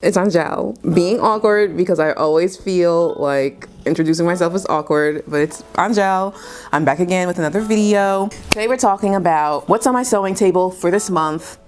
It's Angel. Being awkward because I always feel like introducing myself is awkward, but it's Angel. I'm back again with another video. Today we're talking about what's on my sewing table for this month.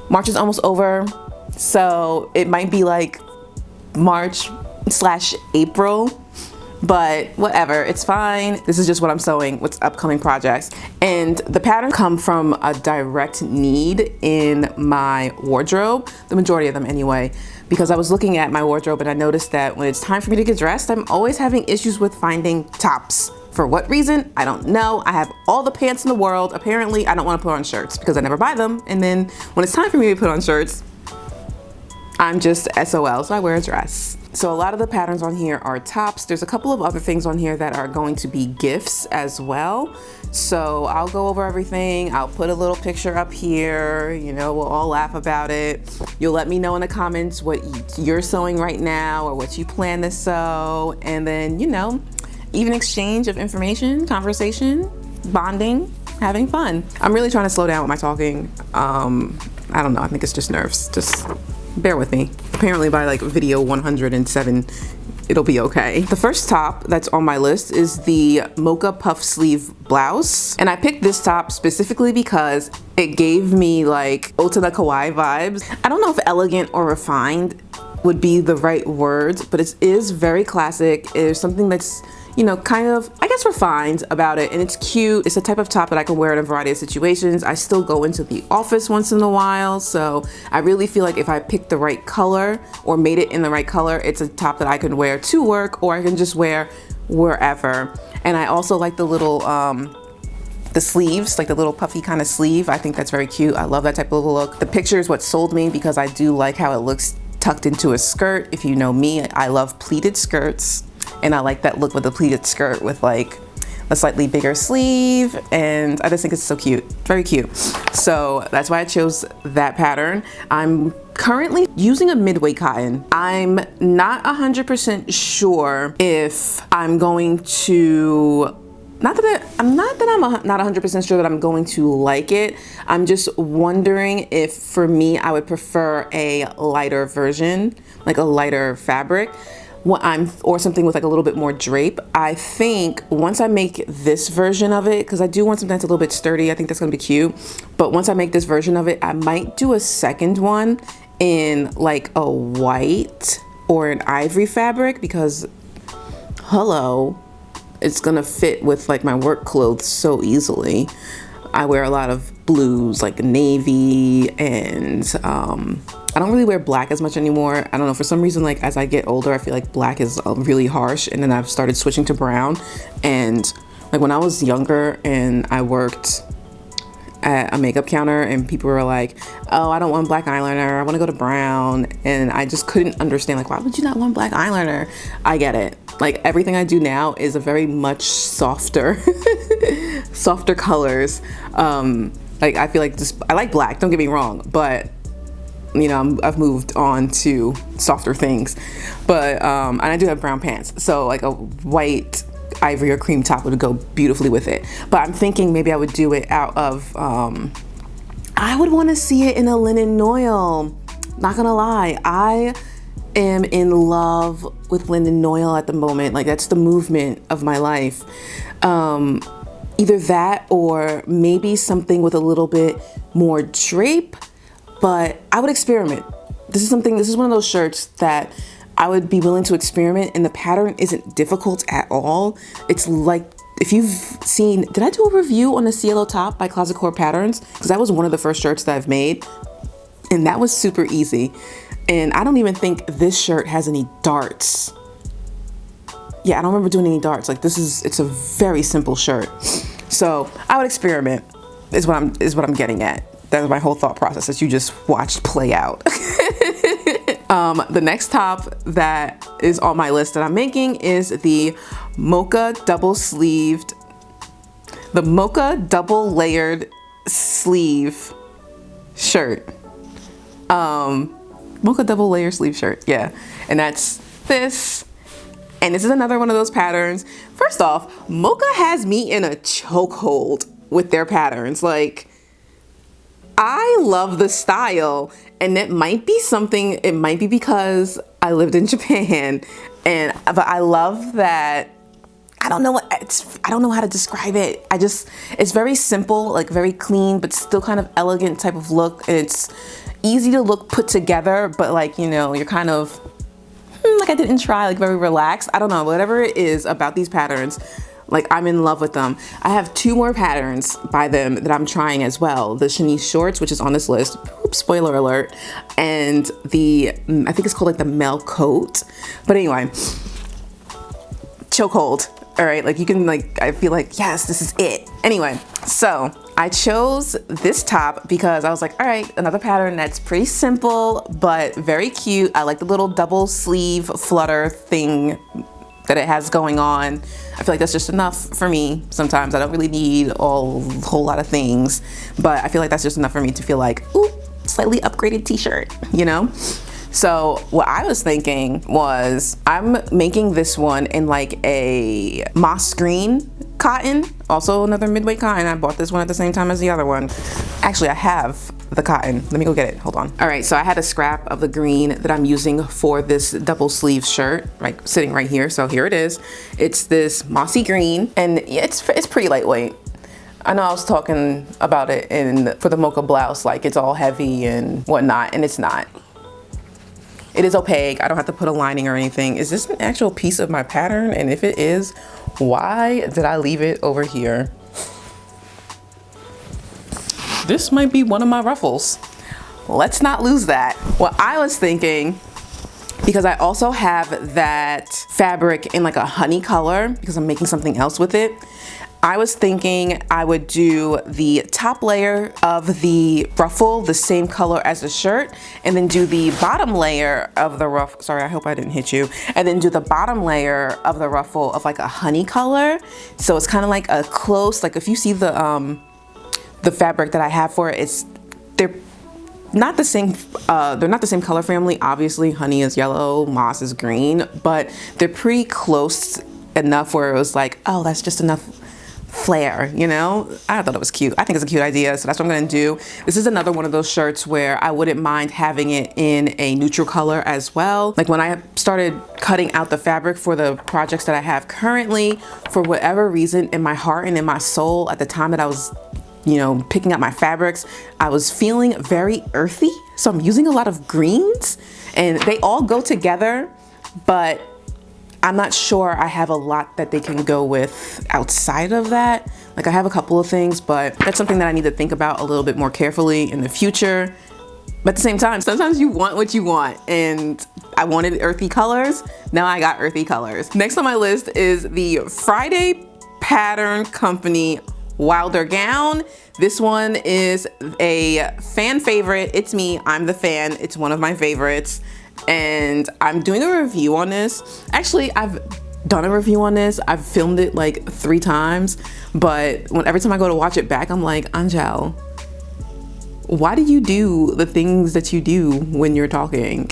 March is almost over, so it might be like March/April, but whatever, it's fine. This is just what I'm sewing, what's upcoming projects. And the patterns come from a direct need in my wardrobe, the majority of them anyway, because I was looking at my wardrobe and I noticed that when it's time for me to get dressed, I'm always having issues with finding tops. For what reason? I don't know. I have all the pants in the world. Apparently, I don't want to put on shirts because I never buy them. And then when it's time for me to put on shirts, I'm just SOL, so I wear a dress. So a lot of the patterns on here are tops. There's a couple of other things on here that are going to be gifts as well. So I'll go over everything. I'll put a little picture up here. You know, we'll all laugh about it. You'll let me know in the comments what you're sewing right now or what you plan to sew. And then, you know, even exchange of information, conversation, bonding, having fun. I'm really trying to slow down with my talking. I don't know, I think it's just nerves. Just bear with me. Apparently by like video 107, it'll be okay. The first top that's on my list is the Mocha puff sleeve blouse. And I picked this top specifically because it gave me like Otana Kawaii vibes. I don't know if elegant or refined would be the right words, but it is very classic. There's something that's, you know, kind of, I guess, refined about it, and it's cute. It's a type of top that I can wear in a variety of situations. I still go into the office once in a while, so I really feel like if I picked the right color or made it in the right color, it's a top that I can wear to work or I can just wear wherever. And I also like the little, the sleeves, like the little puffy kind of sleeve. I think that's very cute. I love that type of look. The picture is what sold me because I do like how it looks tucked into a skirt. If you know me, I love pleated skirts. And I like that look with the pleated skirt with like a slightly bigger sleeve, and I just think it's so cute, very cute. So that's why I chose that pattern. I'm currently using a midway cotton. I'm not 100% sure if I'm going to, I'm not 100% sure that I'm going to like it. I'm just wondering if for me, I would prefer a lighter version, like a lighter fabric. Or something with like a little bit more drape. I think once I make this version of it, because I do want something that's a little bit sturdy, I think that's gonna be cute. But once I make this version of it, I might do a second one in like a white or an ivory fabric, because hello, it's gonna fit with like my work clothes so easily. I wear a lot of blues, like navy, and I don't really wear black as much anymore. I don't know, for some reason, like as I get older, I feel like black is really harsh, and then I've started switching to brown. And like when I was younger and I worked at a makeup counter and people were like, oh, I don't want black eyeliner, I want to go to brown, and I just couldn't understand, like, why would you not want black eyeliner? I get it. Like everything I do now is a very much softer softer colors. Like I feel like I like black, don't get me wrong, but you know, I've moved on to softer things. But and I do have brown pants, so like a white ivory or cream top would go beautifully with it. But I'm thinking maybe I would do it out of I would want to see it in a linen noil. Not gonna lie, I am in love with linen noil at the moment. Like that's the movement of my life. Either that or maybe something with a little bit more drape, but I would experiment. This is one of those shirts that I would be willing to experiment, and the pattern isn't difficult at all. It's like, if you've seen, did I do a review on the Cielo top by Closet Core Patterns? Because that was one of the first shirts that I've made, and that was super easy. And I don't even think this shirt has any darts. Yeah, I don't remember doing any darts. Like it's a very simple shirt. So I would experiment, is what I'm getting at. That's my whole thought process that you just watched play out. The next top that is on my list that I'm making is the Mocha double layered sleeve shirt. Mocha double layer sleeve shirt, yeah. And that's this. And this is another one of those patterns. First off, Mocha has me in a chokehold with their patterns. Like, I love the style, And it might be something, it might be because I lived in Japan, but I love that. I don't know I don't know how to describe it. It's very simple, like very clean, but still kind of elegant type of look. It's easy to look put together, but like, you know, you're kind of like I didn't try, like very relaxed. I don't know, whatever it is about these patterns, like I'm in love with them. I have 2 more patterns by them that I'm trying as well. The Chanice shorts, which is on this list, oops, spoiler alert, and I think it's called like the male coat. But anyway, chokehold. All right, like you can like, I feel like, yes, this is it. Anyway, so I chose this top because I was like, all right, another pattern that's pretty simple, but very cute. I like the little double sleeve flutter thing that it has going on. I feel like that's just enough for me. Sometimes I don't really need a whole lot of things, but I feel like that's just enough for me to feel like, ooh, slightly upgraded t-shirt, you know? So what I was thinking was I'm making this one in like a moss green cotton, also another midweight cotton. I bought this one at the same time as the other one. Actually, I have the cotton. Let me go get it, hold on. All right, so I had a scrap of the green that I'm using for this double sleeve shirt, like sitting right here. So here it is. It's this mossy green and it's pretty lightweight. I know I was talking about it for the Mocha blouse, like it's all heavy and whatnot, and it's not. It is opaque. I don't have to put a lining or anything. Is this an actual piece of my pattern? And if it is, why did I leave it over here? This might be one of my ruffles. Let's not lose that. What I was thinking, because I also have that fabric in like a honey color because I'm making something else with it. I was thinking I would do the top layer of the ruffle the same color as the shirt, and then do the bottom layer of the ruffle. Sorry, I hope I didn't hit you. And then do the bottom layer of the ruffle of like a honey color. So it's kind of like a close, like if you see the fabric that I have for it, they're not the same color family. Obviously, honey is yellow, moss is green, but they're pretty close enough where it was like, oh, that's just enough flare, you know? I thought it was cute. I think it's a cute idea, so that's what I'm gonna do. This is another one of those shirts where I wouldn't mind having it in a neutral color as well. Like when I started cutting out the fabric for the projects that I have currently, for whatever reason in my heart and in my soul at the time that I was, you know, picking up my fabrics, I was feeling very earthy. So I'm using a lot of greens and they all go together, but I'm not sure I have a lot that they can go with outside of that. Like I have a couple of things, but that's something that I need to think about a little bit more carefully in the future. But at the same time, sometimes you want what you want, and I wanted earthy colors. Now I got earthy colors. Next on my list is the Friday Pattern Company Wilder gown. This one is a fan favorite. It's me, I'm the fan. It's one of my favorites. And I'm doing a review on this. Actually, I've done a review on this. I've filmed it like 3 times, but every time I go to watch it back, I'm like, Angel, why do you do the things that you do when you're talking?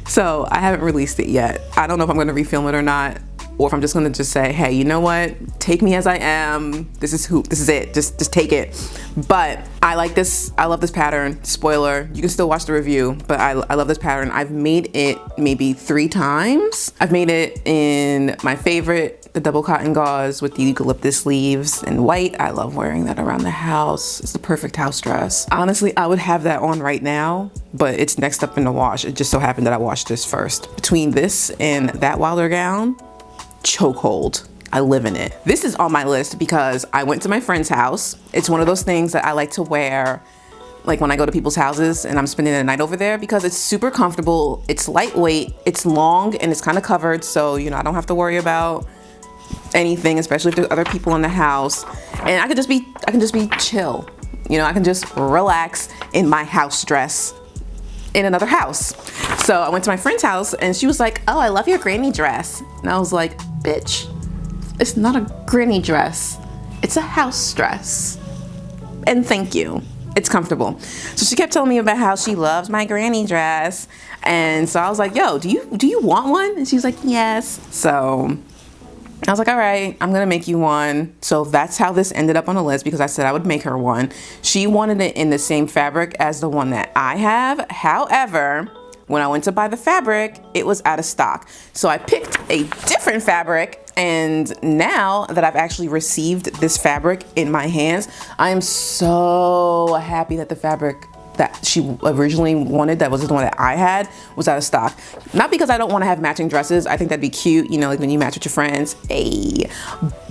So I haven't released it yet. I don't know if I'm gonna refilm it or not, or if I'm just gonna say, hey, you know what? Take me as I am. This is it. Just take it. But I like this. I love this pattern. Spoiler, you can still watch the review, but I love this pattern. I've made it maybe 3 times. I've made it in my favorite, the double cotton gauze with the eucalyptus sleeves in white. I love wearing that around the house. It's the perfect house dress. Honestly, I would have that on right now, but it's next up in the wash. It just so happened that I washed this first. Between this and that Wilder gown, chokehold. I live in it. This is on my list because I went to my friend's house. It's one of those things that I like to wear like when I go to people's houses and I'm spending the night over there because it's super comfortable, it's lightweight, it's long, and it's kind of covered, so you know, I don't have to worry about anything, especially if there's other people in the house. And I can just be chill. You know, I can just relax in my house dress in another house. So I went to my friend's house and she was like, oh, I love your granny dress. And I was like, bitch, it's not a granny dress. It's a house dress. And thank you. It's comfortable. So she kept telling me about how she loves my granny dress. And so I was like, yo, do you want one? And she was like, yes. So I was like, all right, I'm gonna make you one. So that's how this ended up on the list, because I said I would make her one. She wanted it in the same fabric as the one that I have. However, when I went to buy the fabric, it was out of stock. So I picked a different fabric, and now that I've actually received this fabric in my hands, I am so happy that the fabric that she originally wanted, that was the one that I had, was out of stock. Not because I don't want to have matching dresses. I think that'd be cute, you know, like when you match with your friends, hey.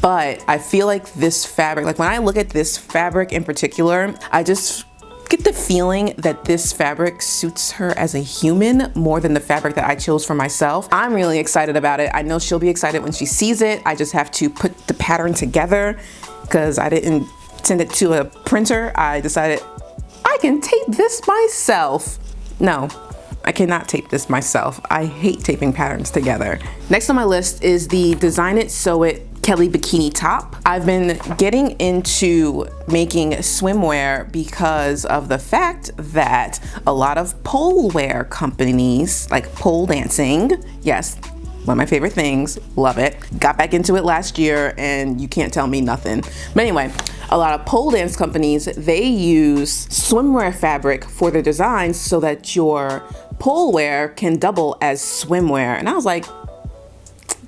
But I feel like this fabric, like when I look at this fabric in particular, I just get the feeling that this fabric suits her as a human more than the fabric that I chose for myself. I'm really excited about it. I know she'll be excited when she sees it. I just have to put the pattern together because I didn't send it to a printer. I decided I can tape this myself. No, I cannot tape this myself. I hate taping patterns together. Next on my list is the Design It, Sew It Kelly Bikini top. I've been getting into making swimwear because of the fact that a lot of pole wear companies, like pole dancing, yes, one of my favorite things, love it. Got back into it last year and you can't tell me nothing. But anyway, a lot of pole dance companies, they use swimwear fabric for their designs so that your pole wear can double as swimwear. And I was like,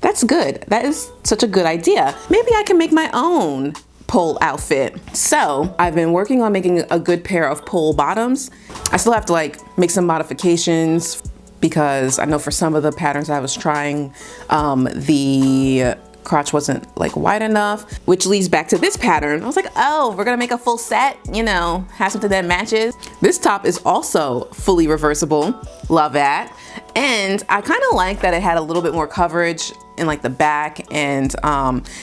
that's good. That is such a good idea. Maybe I can make my own pole outfit. So I've been working on making a good pair of pole bottoms. I still have to like make some modifications because I know for some of the patterns I was trying, the crotch wasn't like wide enough, which leads back to this pattern. I was like, oh, we're gonna make a full set, you know, have something that matches. This top is also fully reversible, love that. And I kind of like that it had a little bit more coverage in like the back, and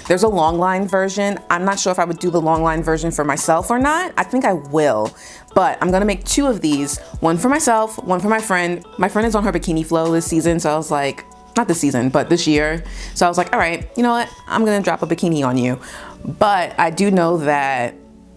there's a long line version. I'm not sure if I would do the long line version for myself or not. I think I will, but I'm gonna make two of these, one for myself, one for my friend. My friend is on her bikini flow this season, so I was like, not this season, but this year. So I was like, all right, you know what? I'm gonna drop a bikini on you. But I do know that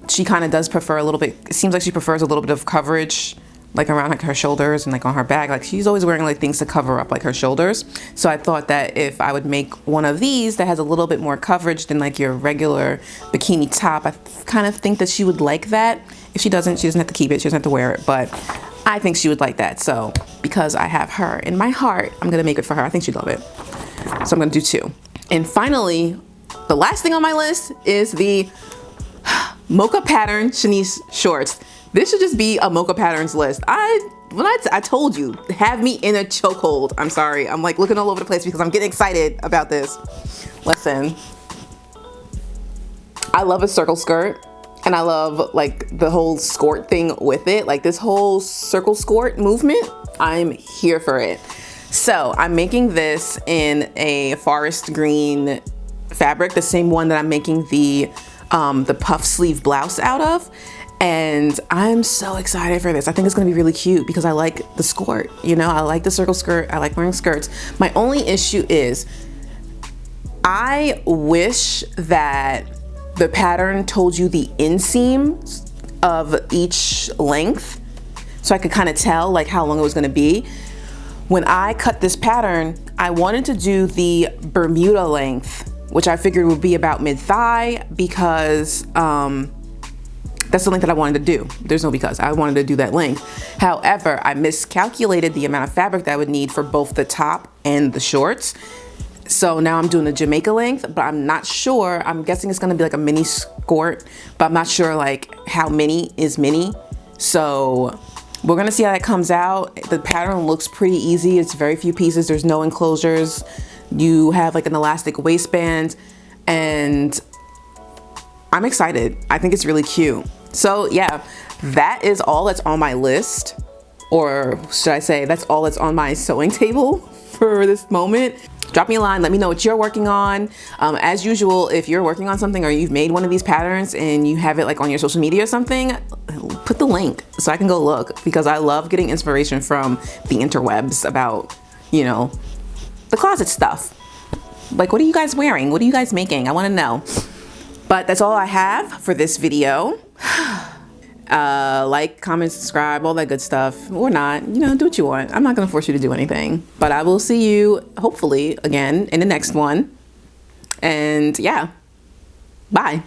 she kind of does prefer a little bit, it seems like she prefers a little bit of coverage like around like her shoulders and like on her back. Like she's always wearing like things to cover up like her shoulders. So I thought that if I would make one of these that has a little bit more coverage than like your regular bikini top, I kind of think that she would like that. If she doesn't have to keep it, she doesn't have to wear it, but I think she would like that. So because I have her in my heart, I'm gonna make it for her. I think she'd love it. So I'm gonna do two. And finally, the last thing on my list is the Mocha pattern Chanice shorts. This should just be a Mocha patterns list. I told you, have me in a chokehold. I'm sorry, I'm like looking all over the place because I'm getting excited about this. Listen, I love a circle skirt. And I love like the whole skirt thing with it. Like this whole circle skirt movement, I'm here for it. So I'm making this in a forest green fabric, the same one that I'm making the puff sleeve blouse out of. And I'm so excited for this. I think it's gonna be really cute because I like the skirt, you know, I like the circle skirt, I like wearing skirts. My only issue is I wish that the pattern told you the inseam of each length so I could kind of tell like how long it was gonna be. When I cut this pattern, I wanted to do the Bermuda length, which I figured would be about mid-thigh because that's the length that I wanted to do. There's no because, I wanted to do that length. However, I miscalculated the amount of fabric that I would need for both the top and the shorts. So now I'm doing the Jamaica length, but I'm not sure. I'm guessing it's gonna be like a mini skirt, but I'm not sure like how mini is mini. So we're gonna see how that comes out. The pattern looks pretty easy. It's very few pieces. There's no enclosures. You have like an elastic waistband, and I'm excited. I think it's really cute. So yeah, that is all that's on my list. Or should I say, that's all that's on my sewing table for this moment. Drop me a line, let me know what you're working on. As usual, if you're working on something or you've made one of these patterns and you have it like on your social media or something, put the link so I can go look, because I love getting inspiration from the interwebs about, you know, the closet stuff. Like, what are you guys wearing? What are you guys making? I wanna know. But that's all I have for this video. Like, comment, subscribe, all that good stuff, or not, you know, do what you want. I'm not gonna force you to do anything, but I will see you hopefully again in the next one. And yeah, bye.